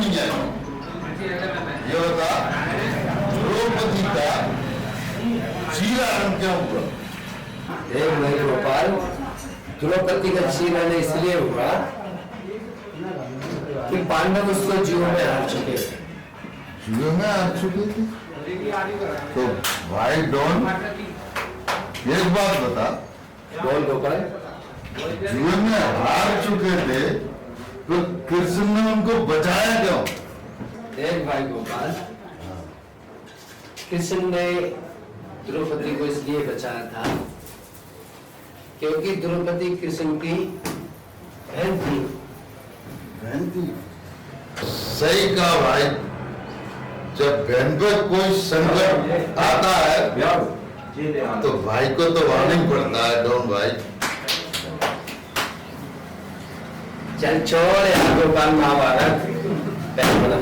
नहीं आया। ये बता, द्रौपदी का चीरा रंग क्या हुआ? देख भाई गोपाल, द्रौपदी का चीरहरण इसलिए हुआ कि पांडव उसको जीव में हार चुके थे। जीव में हार चुके थे? तो भाई डॉन, एक बात बता। बोल गोपाल। जीवन में हार चुके थे तो कृष्ण ने उनको बचाया क्यों? देख भाई गोपाल, कृष्ण ने द्रौपदी को इसलिए बचाया था क्योंकि द्रौपदी कृष्ण की बहन थी। बहन थी? सही कहा भाई। जब बहन पर कोई संकट आता है तो भाई को तो आना ही पड़ता है डॉन भाई। चल छोड़ यार गोपाल, महाभारत बहन बना।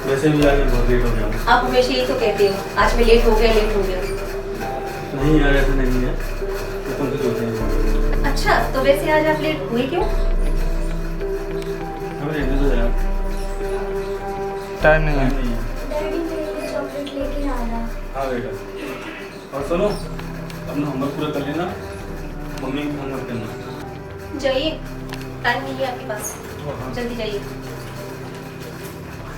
वैसे भी आगे बहुत लेट हो गया। आप हमेशा यही तो कहते हो, आज मैं लेट हो गया। नहीं यार, ऐसा नहीं है, तो तुम तो सोचते हैं। अच्छा, तो वैसे आज आप लेट हुए क्यों? हम रहने दो यार, टाइम नहीं है। डैडी मेरे लिए चॉकलेट लेके आना। हाँ बेटा, और सुनो, अपना होमवर्क पूरा कर लेना, मम्मी को फोन मत करना। जाइए, टाइम नहीं है आपके पास, हाँ। जल्दी जाइए।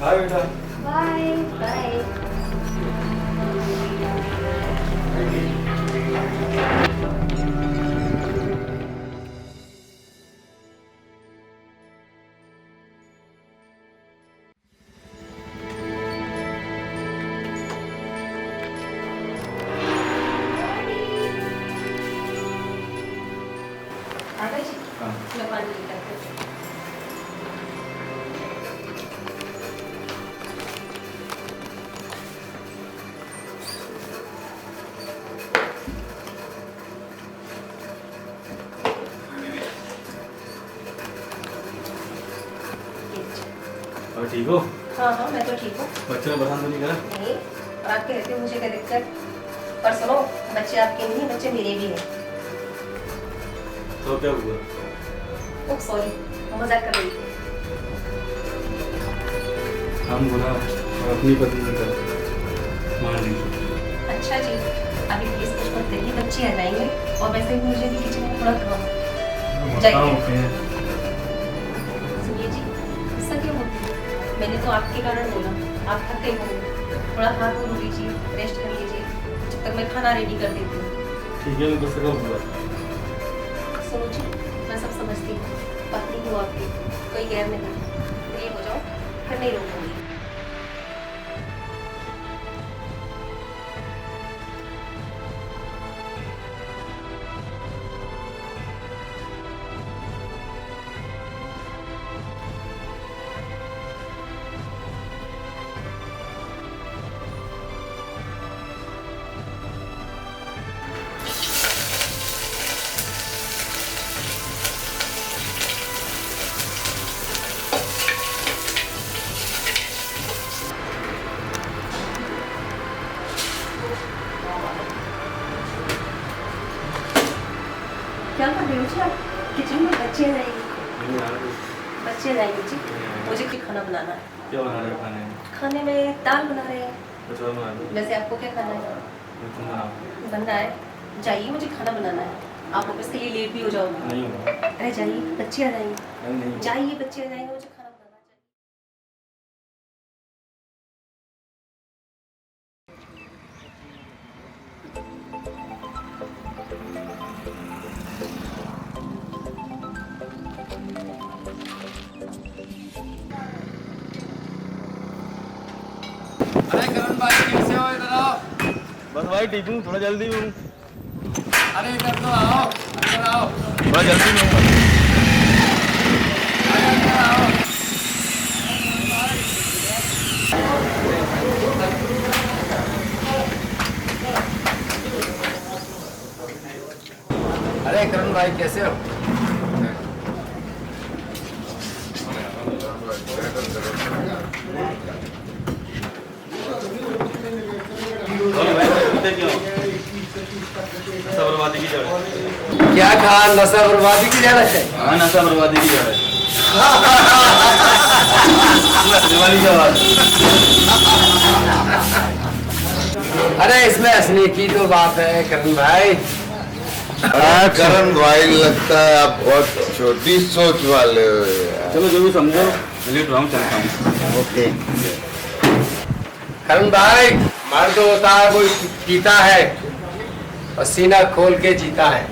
हाँ बेटा। बाय। बाय। आ गए जी? हाँ। मैं पानी लेकर आती हूँ। और ठीक हो? हाँ हाँ, मैं तो ठीक हूँ। बच्चों ने पसंद तो नहीं करा? नहीं, और आपके रहते मुझे क्या दिक्कत? पर सुनो, बच्चे आपके नहीं, बच्चे मेरे भी हैं। तो क्या हुआ? ओह सॉरी, मजाक कर रही थी। हम बोला और अपनी पत्नी का मान लीजिए। अच्छा जी, अभी प्लीज कुछ मत करिए, बच्चे आ जाएंगे। और वैसे भी मुझे भी किचन में थोड़ा काम है। जाइए। सुनिए जी, गुस्सा क्यों होती है? मैंने तो आपके कारण बोला, आप थक गई होंगी, थोड़ा हाथ धो लीजिए, रेस्ट कर लीजिए, जब तक मैं खाना रेडी कर देती हूँ। ठीक है, मैं गुस्सा कब हुआ? सुनो जी, मैं सब समझती हूँ, पत्नी हूँ आपकी, कोई गैर नहीं। फ्री हो जाओ, फिर नहीं रोकूंगी। क्या कर रहे हो जी आप? किचन में बच्चे रहेंगे। नहीं यार, बच्चे रहेंगे जी, मुझे क्या खाना बनाना है। क्या बना रहे हो खाने में? खाने में दाल बना रहे हैं। कुछ और बना दो। वैसे आपको क्या खाना है? तुम बनाओ। बनना है? जाइए, मुझे खाना बनाना है। आप ऑफिस के लिए लेट भी हो जाओगे। नहीं होगा। अरे जाइए, बच्चे आ जाएंगे। नहीं होगा। जाइए, बच्चे आ जाएंगे, मुझे खाना बनाना चाहिए। अरे करण भाई कैसे हो? इधर आओ। बस भाई ठीक हूँ, थोड़ा जल्दी हूँ। अरे इधर तो आओ। थोड़ा जल्दी में हूँ। अरे करण भाई कैसे हो? नशा बर्बादी की जड़ है। क्या कहा? नशा बर्बादी की जड़ है? हाँ, नशा बर्बादी की जड़ है। दिवाली की आवाज। अरे इसमें हंसने की तो बात है करण भाई। करण भाई लगता है आप बहुत छोटी सोच वाले हो यार। चलो जो भी समझो, चलिए ड्राम चलता हूँ। ओके। करण भाई मर्द होता है वो जीता है और सीना खोल के जीता है।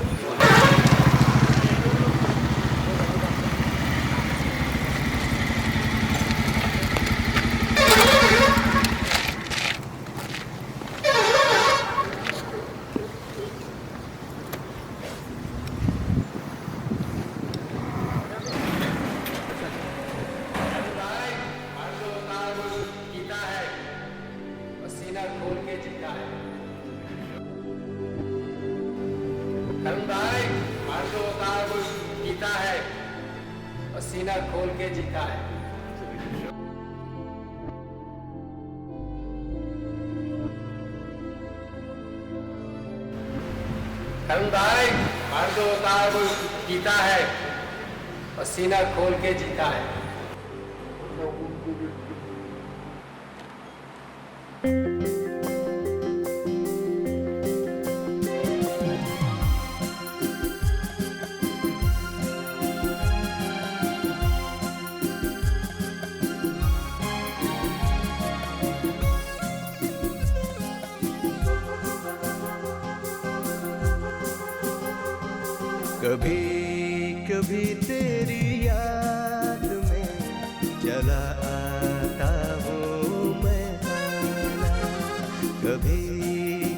करण भाई मर्द होता है वो जीता है और सीना खोल के जीता है। करण भाई मर्द होता है वो जीता है और सीना खोल के जीता है। कभी कभी तेरी याद में चला आता हूँ मैं खाना, कभी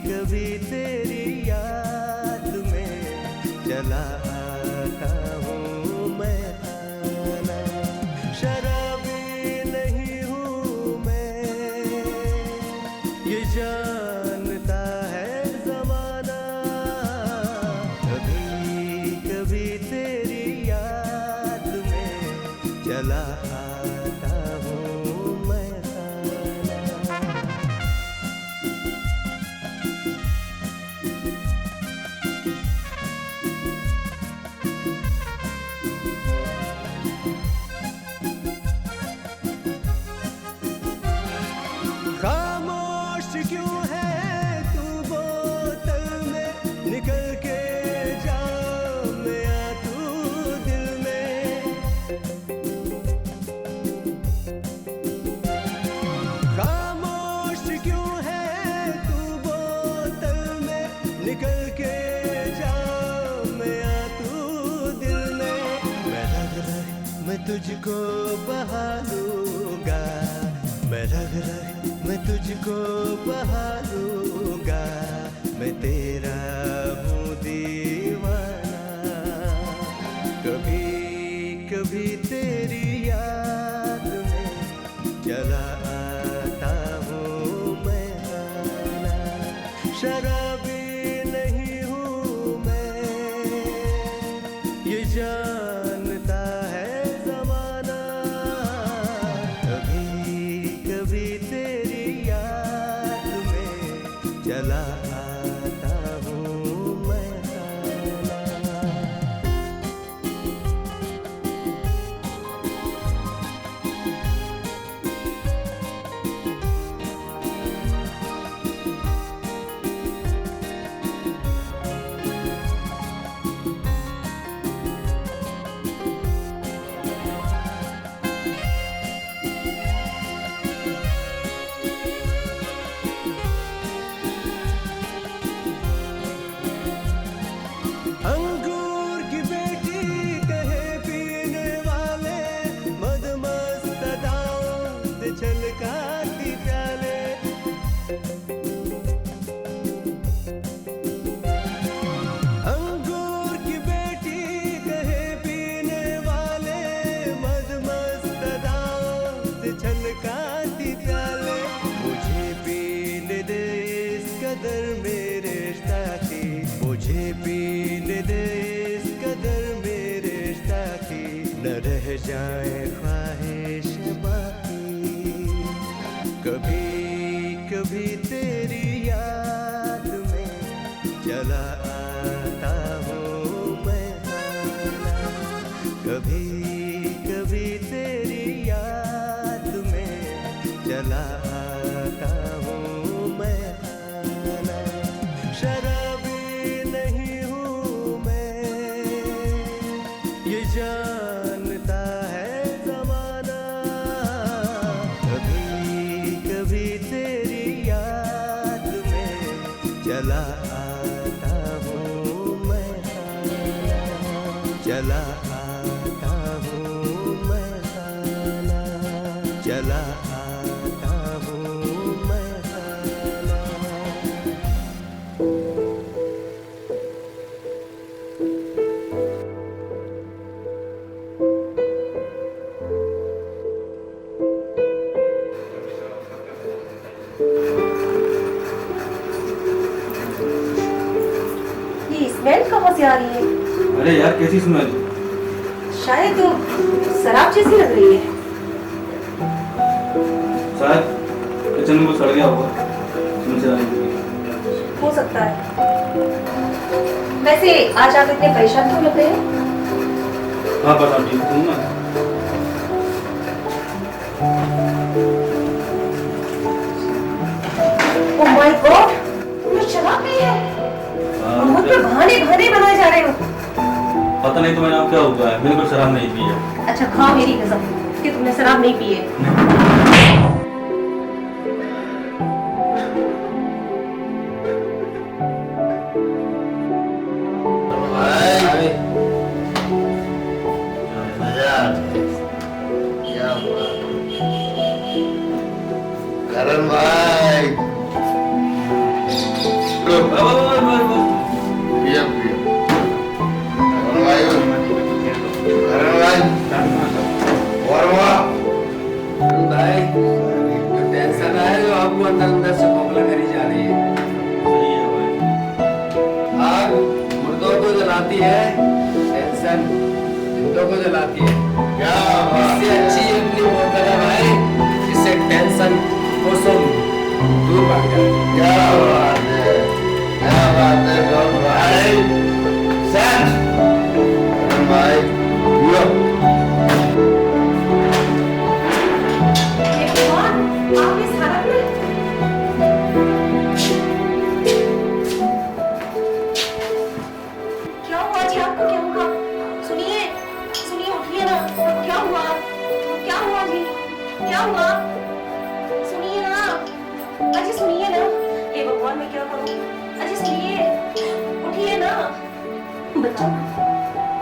कभी तेरी याद में चला आता हूँ मैं खाना। शराबी नहीं हूँ मैं, ये जानता है ज़माना, कभी तेरी याद में चला आता हूँ मैं खाना। खामोश क्यों है तू बोतल में, निकल के निकल के जा मैं तू दिल में। मैं रग रग मैं तुझको बहा लूंगा, मैं रग रग मैं तुझको बहा लूंगा, मैं तेरा हूँ दीवाना। कभी कभी तेरी याद में चला आता हूँ मैं खाना। शराबी नहीं हूँ मैं, ये जानता है ज़माना, कभी कभी तेरी याद में चला आता हूँ मैं। जाए ख्वाहिश बाकी। कभी कभी तेरी याद में चला आता हूँ मैं खाना। कभी कभी तेरी याद में चला आता हूँ मैं खाना। शराबी नहीं हूँ मैं, ये जानता है ज़माना। कभी कभी तेरी याद में चला आता हूँ मैं खाना। चला आता हूँ मैं खाना। चला आता हूँ मैं खाना। ये स्मेल कहाँ से आ रही है? अरे यार कैसी स्मेल। शायद तो शराब जैसी लग रही है। शायद किचन में कुछ सड़ गया होगा, समझ आ रही। हो सकता है। वैसे आज आप इतने परेशान क्यों लग रहे हैं? हाँ बस आप ठीक हूँ ना। ओह माय गॉड, तुमने शराब पी है और मुझ पे बहाने बहाने बनाए जा रहे हो। पता नहीं तुम्हारे नाम क्या होगा है, मैंने कोई शराब नहीं पी है। अच्छा खाओ मेरी कसम कि तुमने शराब नहीं पी है। भाई मजा आ गया। क्या बात है। करण भाई लो, पिया पिया। करण भाई वर्मा भाई जो टेंशन है जो आपको अंदर अंदर से खोखला करी जा रही है। सही है भाई। आग मुर्दों को जलाती है, टेंशन जिंदों को जलाती है। क्या इससे अच्छी अपनी बोतल है भाई, इससे टेंशन को सुन दूर भाग जाए। क्या बात है, क्या बात है करण भाई। सच करण भाई पियो। ये कौन? आप इस हालत में? क्या हुआ जी आपको? क्या हुआ? सुनिए सुनिए, उठिए ना। क्या हुआ? क्या हुआ जी? क्या हुआ? सुनिए ना अजी, सुनिए ना। हे भगवान मैं क्या करूं? अजी सुनिए, उठिए ना। बच्चों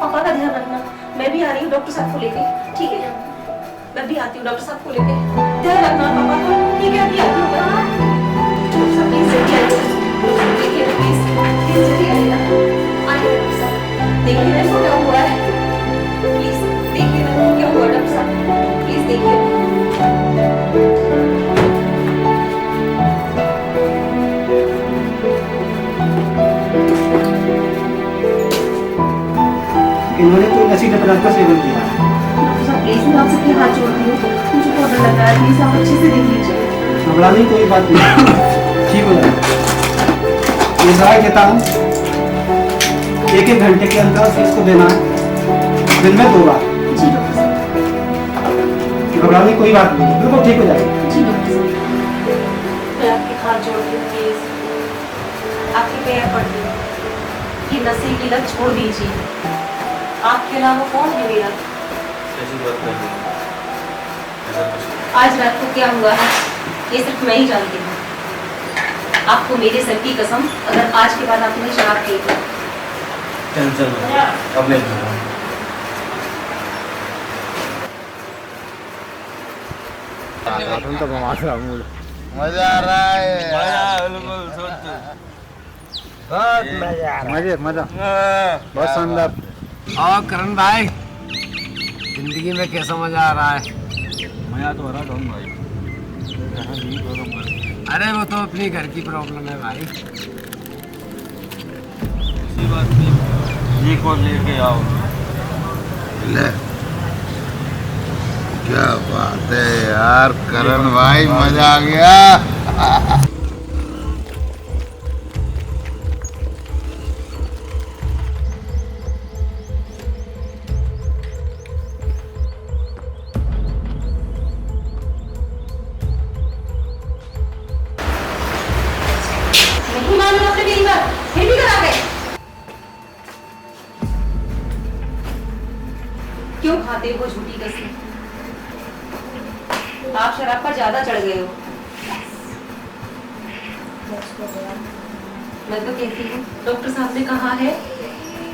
पापा का ध्यान रखना। मैं भी आ रही हूँ डॉक्टर साहब को लेके, ठीक है? मैं भी आती हूँ डॉक्टर साहब को लेके। ध्यान रखना पापा का, ठीक है? अभी आती हूँ मैं। डॉक्टर साहब प्लीज जल्दी आइए। देखिए ना प्लीज, प्लीज जल्दी आइए ना। आइए डॉक्टर साहब, देखिए ना इसको क्या हुआ है। प्लीज देखिए ना क्या हुआ डॉक्टर साहब, प्लीज देखिए। इन्होंने कोई नशीले पदार्थ का सेवन किया है। डॉक्टर साहब प्लीज मैं आपसे अपने हाथ जोड़ती हूँ, मुझे बहुत डर लग रहा है। प्लीज आप अच्छे से देख लीजिए। घबराने की कोई बात नहीं, ठीक हो जाएगा। ये दवाई देता हूँ, 1-1 घंटे के अंदर इसको देना है, दिन में 2 बार। जी डॉक्टर साहब। घबराने की कोई बात नहीं, बिल्कुल ठीक हो जाएगा। जी डॉक्टर साहब, मैं आपके हाथ जोड़ती हूँ, प्लीज आपके पैर पड़ती हूँ। ये नशे की लत छोड़ दीजिए। आपके अलावा कौन है मेरा? कैसी बात कर रही हो? ऐसा कुछ आज रात को क्या हुआ है ये सिर्फ मैं ही जानती हूँ। आपको मेरे सर की कसम, अगर आज के बाद आपने शराब पी तो टेंशन मत लो, अब नहीं पीऊंगा। मजा आ रहा है। बहुत मजा आ रहा है। मजा बहुत शानदार। और करण भाई जिंदगी में कैसा मजा आ रहा है? मैं तो हरा हूँ भाई। अरे वो तो अपनी घर की प्रॉब्लम है भाई। इसी बात पे एक और लेके आओ। ले क्या बात है यार करण भाई, मजा आ गया। नहीं मालूम आपने मेरी बात, फिर भी करा गए। क्यों खाते हो झूठी कसम? आप शराब पर ज्यादा चढ़ गए हो। मैं तो कहती हूँ डॉक्टर साहब ने कहा है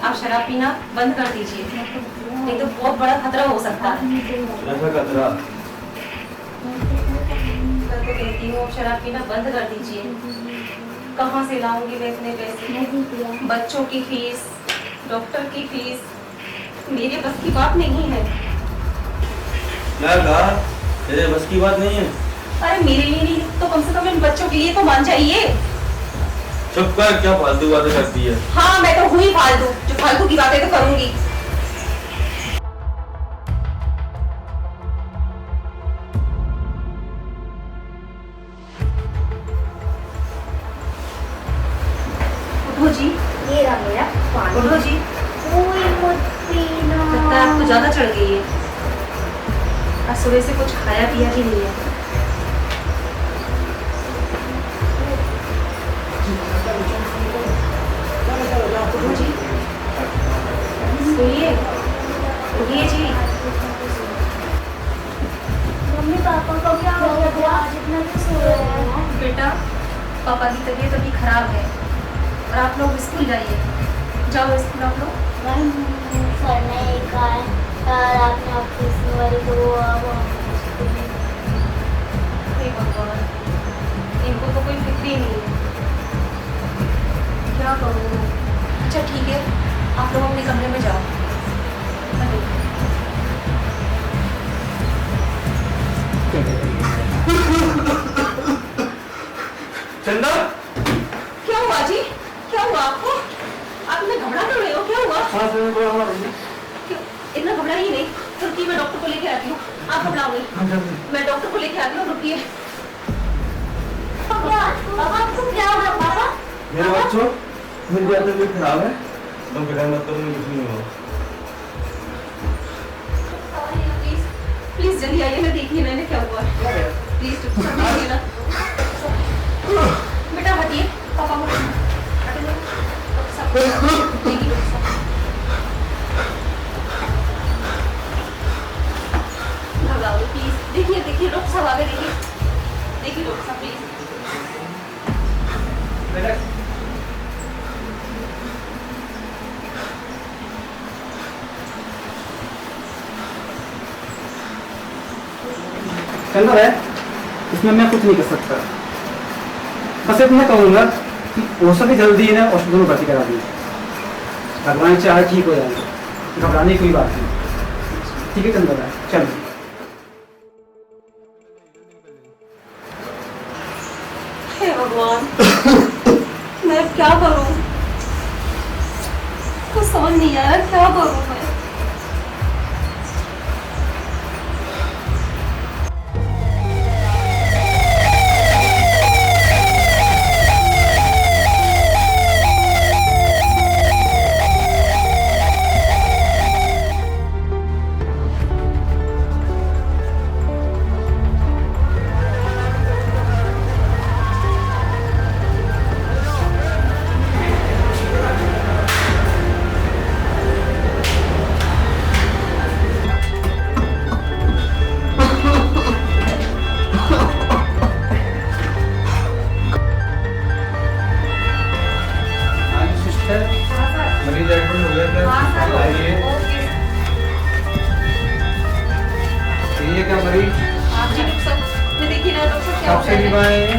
आप शराब पीना बंद कर दीजिए, नहीं तो बहुत बड़ा खतरा हो सकता है। ऐसा खतरा? मैं तो कहती हूँ आप शराब पीना बंद कर दीजिए। कहाँ से लाऊंगी मैं इतने पैसे? बच्चों की फीस, डॉक्टर की फीस, मेरे बस की बात नहीं है। क्या कहा? तेरे बस की बात नहीं है? अरे मेरे लिए नहीं तो कम से कम इन बच्चों के लिए तो मान जाइए। चुप कर, क्या फालतू बातें करती है? हाँ मैं तो हुई फालतू, जो फालतू की बातें तो करूंगी। उठो जी, ये रहा मेरा पानी। उठो जी। कोई मत पीना। लगता है आपको ज्यादा चढ़ गई है। आज सुबह से कुछ खाया पिया भी नहीं है। उठो जी, सोइए, उठिए जी। मम्मी पापा को क्या हो गया? आज इतना क्यों सो रहे हैं? बेटा पापा की तबीयत अभी खराब है और आप लोग स्कूल जाइए। जाओ स्कूल आप लोग। मैम सर ने ये कहा है यार आपने ऑफिस में वाले को हे भगवान, इनको तो कोई फिक्र ही नहीं है। क्या करूँ? अच्छा ठीक है, आप लोग अपने कमरे में जाओ। अरे, चंदा, क्या हुआ जी? क्या हुआ आपको? आप इतना घबरा क्यों रहे हो? क्या हुआ? क्यों इतना घबराइए नहीं। तो रुकिए, मैं डॉक्टर को लेके आती हूँ। आप घबराओ नहीं, मैं डॉक्टर को लेके आती हूँ। रुकिए। पापा आपको क्या हुआ पापा? मेरे बच्चों, मेरी तबीयत खराब है। तुम फिक्र मत करो, मुझे कुछ नहीं हुआ। प्लीज प्लीज जल्दी आइए ना, देखिए मैंने क्या हुआ। प्लीज देखिए ना। बेटा हटिए, पापा को हटिए। सब देखिए डॉक्टर साहब। घबराओ प्लीज। देखिए देखिए डॉक्टर साहब आ गए। देखिए देखिए डॉक्टर साहब प्लीज। चल रहा है, इसमें मैं कुछ नहीं कर सकता। बस इतना कहूँगा कि हो सके जल्दी ना हॉस्पिटल में भर्ती करा दीजिए। भगवान चाहे ठीक हो जाए, घबराने की कोई बात नहीं। ठीक है चंद्र भाई, चल। हे भगवान, मैं क्या करूं? कुछ समझ नहीं आ रहा, क्या करूं मैं? मरीज एडमिट हो गया था, आइए। ये क्या मरीज? आप जी डॉक्टर साहब, मैं देखिए ना डॉक्टर साहब क्या कब हो से गया बीमार है? है?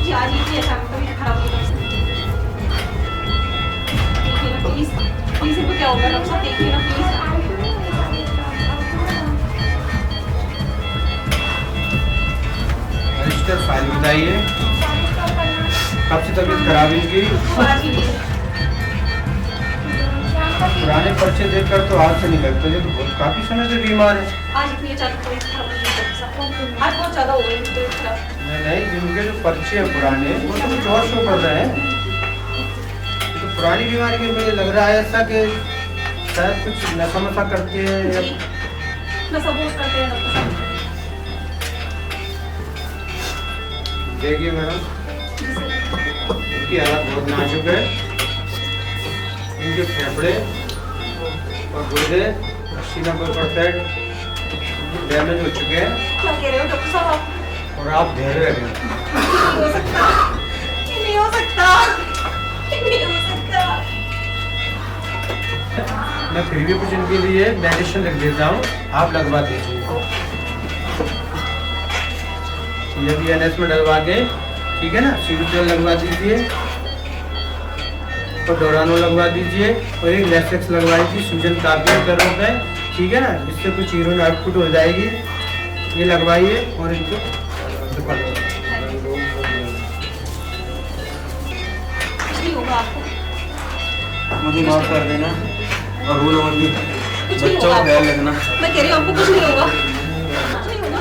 जी आज ही अचानक तबीयत खराब हो गई। देखिए ना प्लीज, प्लीज इनको क्या हो गया डॉक्टर साहब? देखिए ना प्लीज। रजिस्टर फाइल बताइए, कब से तबीयत खराब है इनकी? आज ही पुराने पर्चे देखकर तो हाथ से नहीं लगता, ये तो बहुत काफी समय से बीमार है। आज इतनी अचानक तबीयत खराब हो गई डॉक्टर साहब, आज बहुत ज्यादा हो गई तबीयत खराब। नहीं, जिनके जो पर्चे हैं पुराने वो तो कुछ और शो कर रहे हैं। तो पुरानी बीमारी में मुझे लग रहा है ऐसा कि शायद कुछ नशा करती है या जी, नशा बहुत करते हैं डॉक्टर साहब। देखिए मैडम, जी सर। इनकी हालत बहुत नाजुक है। इनके फेफड़े और गुर्दे 80-90% डैमेज हो चुके हैं क्या कह रहे हो डॉक्टर साहब आप? और आप धैर्य रखें। नहीं हो सकता, ये नहीं हो सकता, ये नहीं हो सकता। मैं फिर भी कुछ इनके लिए मेडिसिन लिख देता हूँ, आप लगवा दीजिए। ये भी एनएस में डलवा के, ठीक है ना, सीरोजल लगवा दीजिए और डोरानो लगवा दीजिए और एक लेसेक्स लगवाई थी, सूजन काफी है पैरों पे, ठीक है ना, जिससे कुछ यूरिन आउटपुट हो जाएगी। ये लगवाइए और इनको कुछ नहीं होगा आपको, मुझे माफ कर देना और वो लोग भी कुछ नहीं बच्चों होगा का ख्याल आपको। रखना। मैं कह रही हूँ आपको कुछ नहीं होगा, कुछ नहीं होगा।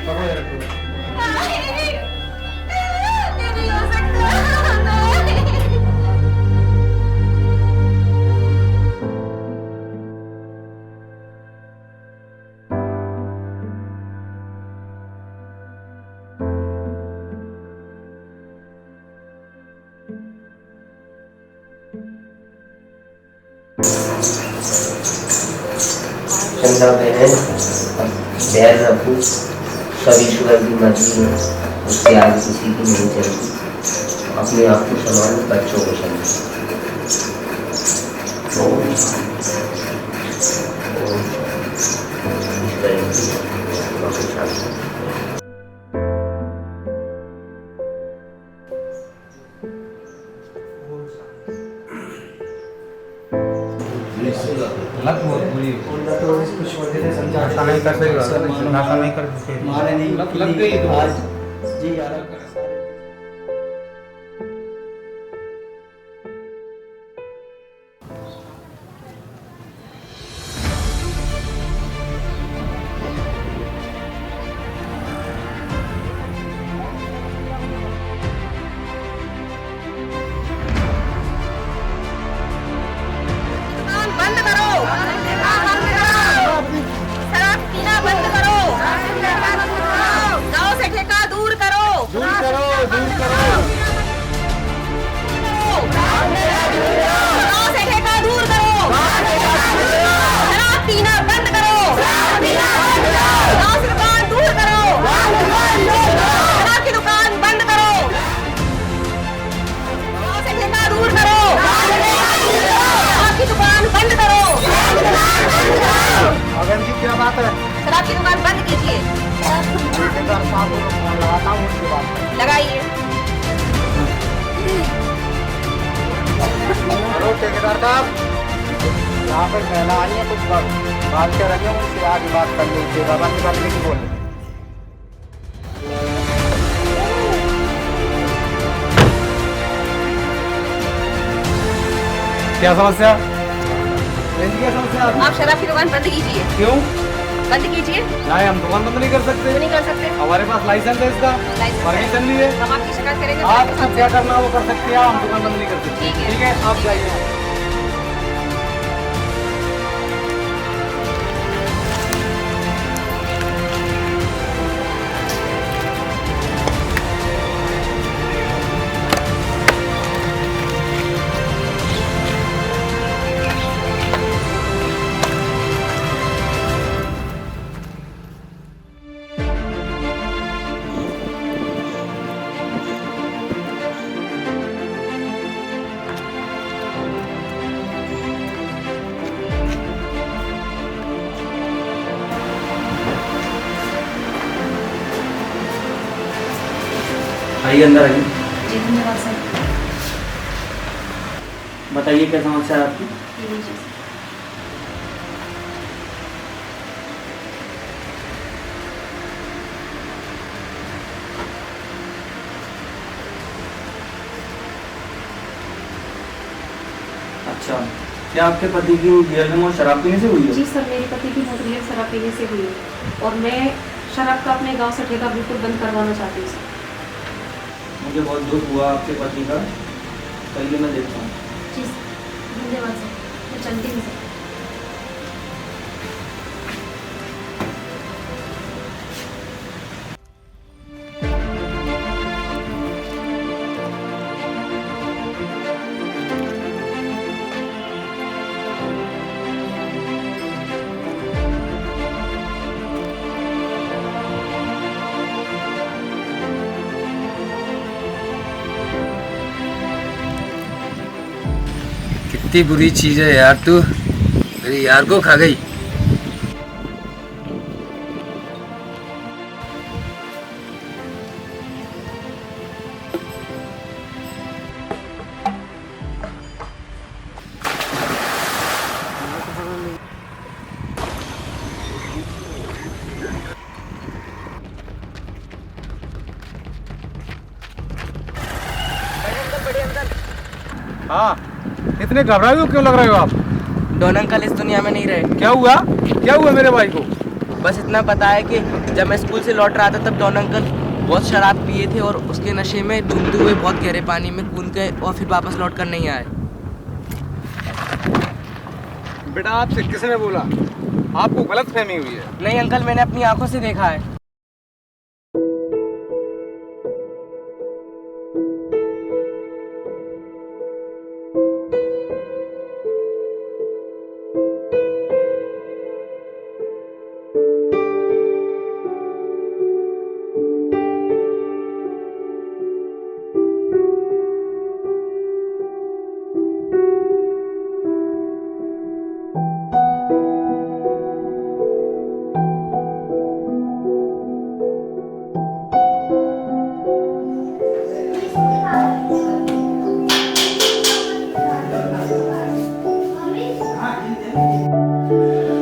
पकड़ो ये रखो। ये नहीं हो सकता। चंदा बहन, धैर्य रखो, कभी शुगर की मर्जी है, उसके आगे किसी की नहीं चलती। अपने आप को संभालो, बच्चों को संभालो। लत बहुत बुरी कुछ वजह से नशा नहीं करते, नशा नहीं करते, मारे नहीं लग गई तो आज जी यार। बंद करो, शराब पीना बंद करो, गाँव से ठेका दूर करो, दूर करो, दूर करो। गाँव से ठेका दूर करो, शराब पीना बंद करो, गाँव से दुकान दूर करो, शराब की दुकान बंद करो, गाँव से ठेका दूर करो, शराब की दुकान बंद करो। अगर जी क्या बात है, शराब की दुकान बंद कीजिए, ठेकेदार साहब को फोन लगाता हूँ, उसके बाद लगाइए। हेलो ठेकेदार साहब, यहाँ पर महिला आई है, कुछ बात कर रही है, उनसे आगे बात कर लीजिए। बाबा की बात नहीं बोले। क्या समस्या? आप शराब की दुकान बंद कीजिए। क्यों? बंद कीजिए। नहीं, हम दुकान बंद नहीं कर सकते। क्यों नहीं कर सकते? हमारे पास लाइसेंस है इसका, लाइसेंस परमिशन भी है। हम आपकी शिकायत करेंगे तो आप आपके साथ क्या करना वो कर सकते हैं, हम दुकान बंद नहीं कर सकते। ठीक है। ठीक है, आप जाइए। आइए अंदर आइए। जी धन्यवाद सर। बताइए क्या समस्या है आपकी? ये लीजिए सर। अच्छा, क्या आपके पति की रियल मौत शराब पीने से हुई है? जी सर, मेरे पति की मौत रियल शराब पीने से हुई है और मैं शराब का अपने गांव से ठेका बिल्कुल बंद करवाना चाहती हूँ सर। मुझे बहुत दुख हुआ आपके पति का। कहिए, मैं देखता हूँ। जी सर, धन्यवाद सर, मैं चलती हूँ सर। कितनी बुरी चीज है यार, तू मेरे यार को खा गई। हाँ, इतने घबराए हुए क्यों लग रहे हो आप? डॉन अंकल इस दुनिया में नहीं रहे। क्या हुआ? क्या हुआ मेरे भाई को? बस इतना पता है कि जब मैं स्कूल से लौट रहा था तब डॉन अंकल बहुत शराब पिए थे और उसके नशे में डूबते हुए बहुत गहरे पानी में कूद गए और फिर वापस लौट कर नहीं आए। बेटा, आपसे किसने बोला? आपको गलतफहमी हुई है। नहीं अंकल, मैंने अपनी आंखों से देखा है।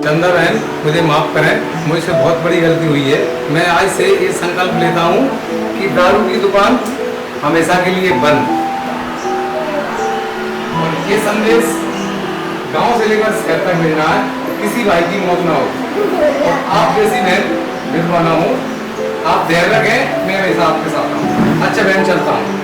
चंदा बहन, मुझे माफ़ करें, मुझसे बहुत बड़ी गलती हुई है। मैं आज से ये संकल्प लेता हूँ कि दारू की दुकान हमेशा के लिए बंद। और ये संदेश गांव से लेकर शहर तक मिलना है, किसी भाई की मौत ना हो और आप जैसी बहन विधवा ना हो। आप धैर्य रखें, मैं हमेशा आपके साथ हूँ। अच्छा बहन, चलता हूँ।